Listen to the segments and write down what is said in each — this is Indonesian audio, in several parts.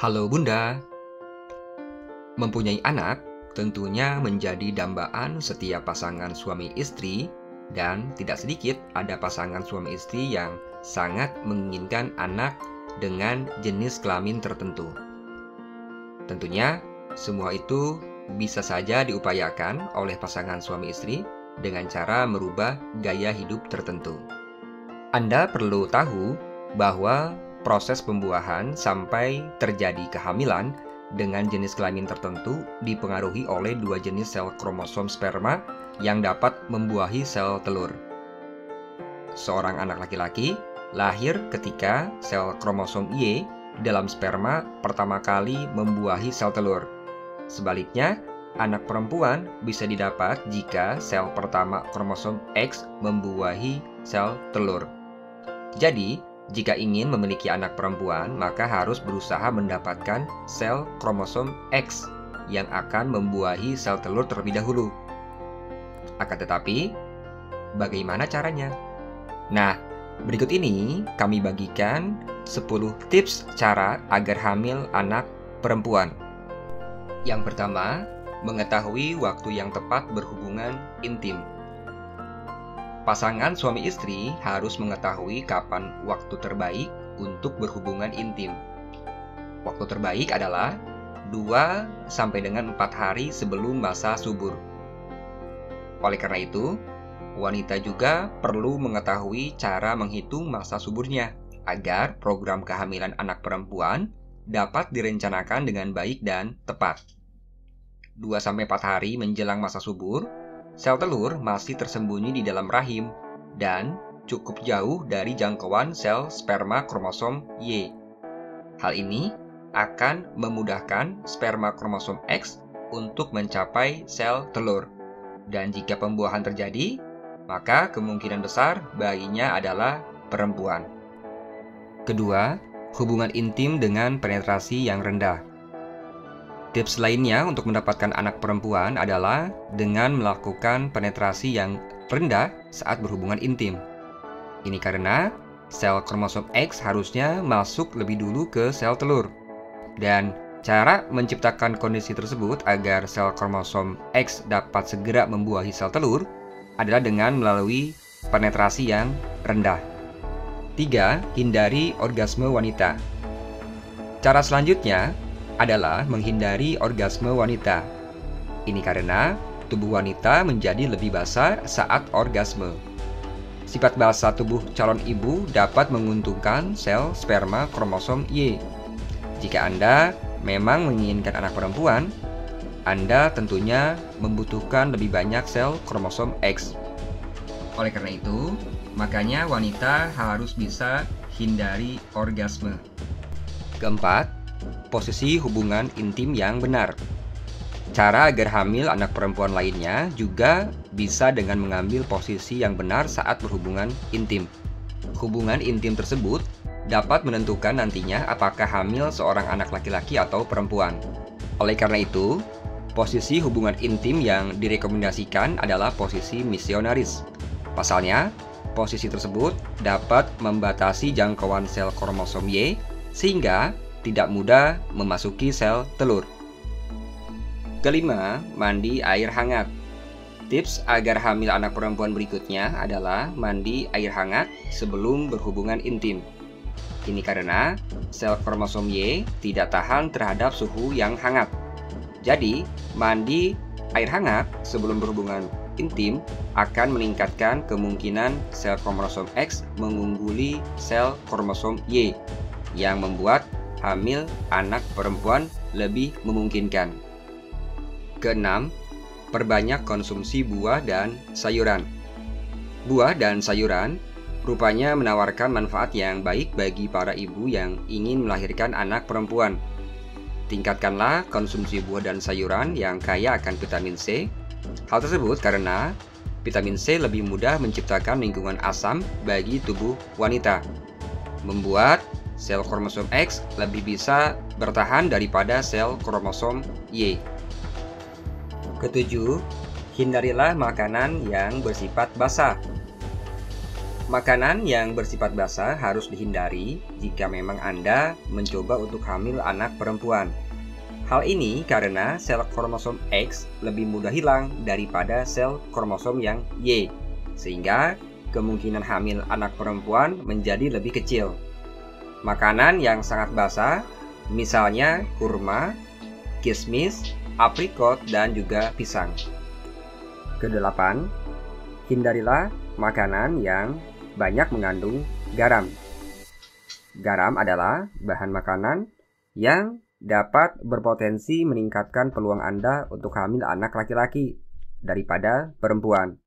Halo Bunda, mempunyai anak tentunya menjadi dambaan setiap pasangan suami istri dan tidak sedikit ada pasangan suami istri yang sangat menginginkan anak dengan jenis kelamin tertentu. Tentunya semua itu bisa saja diupayakan oleh pasangan suami istri dengan cara merubah gaya hidup tertentu. Anda perlu tahu bahwa proses pembuahan sampai terjadi kehamilan dengan jenis kelamin tertentu dipengaruhi oleh dua jenis sel kromosom sperma yang dapat membuahi sel telur. Seorang anak laki-laki lahir ketika sel kromosom Y dalam sperma pertama kali membuahi sel telur. Sebaliknya, anak perempuan bisa didapat jika sel pertama kromosom X membuahi sel telur. Jadi, jika ingin memiliki anak perempuan, maka harus berusaha mendapatkan sel kromosom X yang akan membuahi sel telur terlebih dahulu. Akan tetapi, bagaimana caranya? Nah, berikut ini kami bagikan 10 tips cara agar hamil anak perempuan. Yang pertama, mengetahui waktu yang tepat berhubungan intim. Pasangan suami istri harus mengetahui kapan waktu terbaik untuk berhubungan intim. Waktu terbaik adalah 2 sampai dengan 4 hari sebelum masa subur. Oleh karena itu, wanita juga perlu mengetahui cara menghitung masa suburnya agar program kehamilan anak perempuan dapat direncanakan dengan baik dan tepat. 2 sampai 4 hari menjelang masa subur, sel telur masih tersembunyi di dalam rahim dan cukup jauh dari jangkauan sel sperma kromosom Y. Hal ini akan memudahkan sperma kromosom X untuk mencapai sel telur. Dan jika pembuahan terjadi, maka kemungkinan besar bayinya adalah perempuan. Kedua, hubungan intim dengan penetrasi yang rendah. Tips lainnya untuk mendapatkan anak perempuan adalah dengan melakukan penetrasi yang rendah saat berhubungan intim. Ini karena sel kromosom X harusnya masuk lebih dulu ke sel telur. Dan cara menciptakan kondisi tersebut agar sel kromosom X dapat segera membuahi sel telur adalah dengan melalui penetrasi yang rendah. 3. Hindari orgasme wanita. Cara selanjutnya adalah menghindari orgasme wanita. Ini karena tubuh wanita menjadi lebih basah saat orgasme. Sifat basah tubuh calon ibu dapat menguntungkan sel sperma kromosom Y. Jika Anda memang menginginkan anak perempuan, Anda tentunya membutuhkan lebih banyak sel kromosom X. Oleh karena itu, makanya wanita harus bisa hindari orgasme. Keempat, posisi hubungan intim yang benar. Cara agar hamil anak perempuan lainnya juga bisa dengan mengambil posisi yang benar saat berhubungan intim. Hubungan intim tersebut dapat menentukan nantinya apakah hamil seorang anak laki-laki atau perempuan. Oleh karena itu, posisi hubungan intim yang direkomendasikan adalah posisi misionaris. Pasalnya, posisi tersebut dapat membatasi jangkauan sel kromosom Y sehingga tidak mudah memasuki sel telur. Kelima, mandi air hangat. Tips agar hamil anak perempuan berikutnya adalah mandi air hangat sebelum berhubungan intim. Ini karena sel kromosom Y tidak tahan terhadap suhu yang hangat. Jadi, mandi air hangat sebelum berhubungan intim akan meningkatkan kemungkinan sel kromosom X mengungguli sel kromosom Y yang membuat hamil anak perempuan lebih memungkinkan. Keenam, perbanyak konsumsi buah dan sayuran. Buah dan sayuran rupanya menawarkan manfaat yang baik bagi para ibu yang ingin melahirkan anak perempuan. Tingkatkanlah konsumsi buah dan sayuran yang kaya akan vitamin C. Hal tersebut karena vitamin C lebih mudah menciptakan lingkungan asam bagi tubuh wanita, membuat sel kromosom X lebih bisa bertahan daripada sel kromosom Y. Ketujuh, hindarilah makanan yang bersifat basah. Makanan yang bersifat basah harus dihindari jika memang Anda mencoba untuk hamil anak perempuan. Hal ini karena sel kromosom X lebih mudah hilang daripada sel kromosom yang Y, sehingga kemungkinan hamil anak perempuan menjadi lebih kecil. Makanan yang sangat basah, misalnya kurma, kismis, aprikot, dan juga pisang. Kedelapan, hindarilah makanan yang banyak mengandung garam. Garam adalah bahan makanan yang dapat berpotensi meningkatkan peluang Anda untuk hamil anak laki-laki daripada perempuan.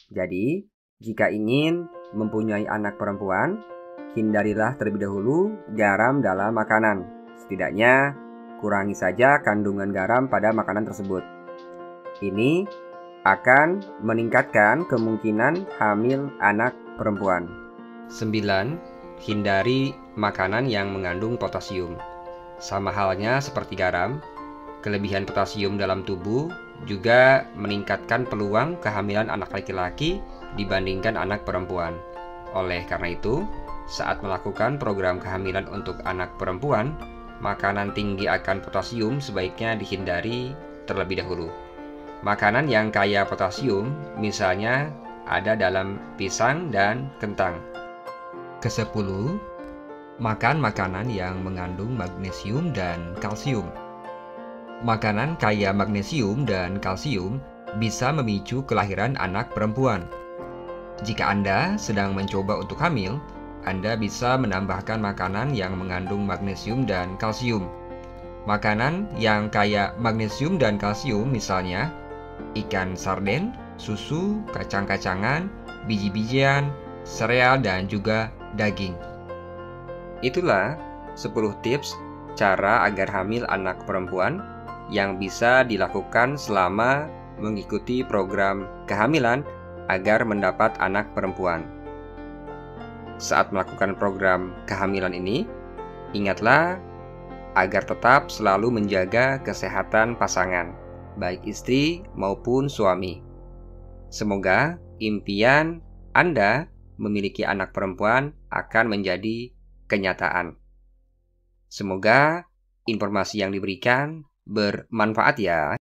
Jadi, jika ingin mempunyai anak perempuan, hindarilah terlebih dahulu garam dalam makanan. Setidaknya, kurangi saja kandungan garam pada makanan tersebut. Ini akan meningkatkan kemungkinan hamil anak perempuan. 9. Hindari makanan yang mengandung potasium. Sama halnya seperti garam, kelebihan potasium dalam tubuh juga meningkatkan peluang kehamilan anak laki-laki dibandingkan anak perempuan. Oleh karena itu, saat melakukan program kehamilan untuk anak perempuan, makanan tinggi akan potasium sebaiknya dihindari terlebih dahulu. Makanan yang kaya potasium misalnya ada dalam pisang dan kentang. Ke-10, makan makanan yang mengandung magnesium dan kalsium. Makanan kaya magnesium dan kalsium bisa memicu kelahiran anak perempuan. Jika Anda sedang mencoba untuk hamil, Anda bisa menambahkan makanan yang mengandung magnesium dan kalsium. Makanan yang kaya magnesium dan kalsium misalnya ikan sarden, susu, kacang-kacangan, biji-bijian, sereal, dan juga daging. Itulah 10 tips cara agar hamil anak perempuan yang bisa dilakukan selama mengikuti program kehamilan agar mendapat anak perempuan. Saat melakukan program kehamilan ini, ingatlah agar tetap selalu menjaga kesehatan pasangan, baik istri maupun suami. Semoga impian Anda memiliki anak perempuan akan menjadi kenyataan. Semoga informasi yang diberikan bermanfaat ya.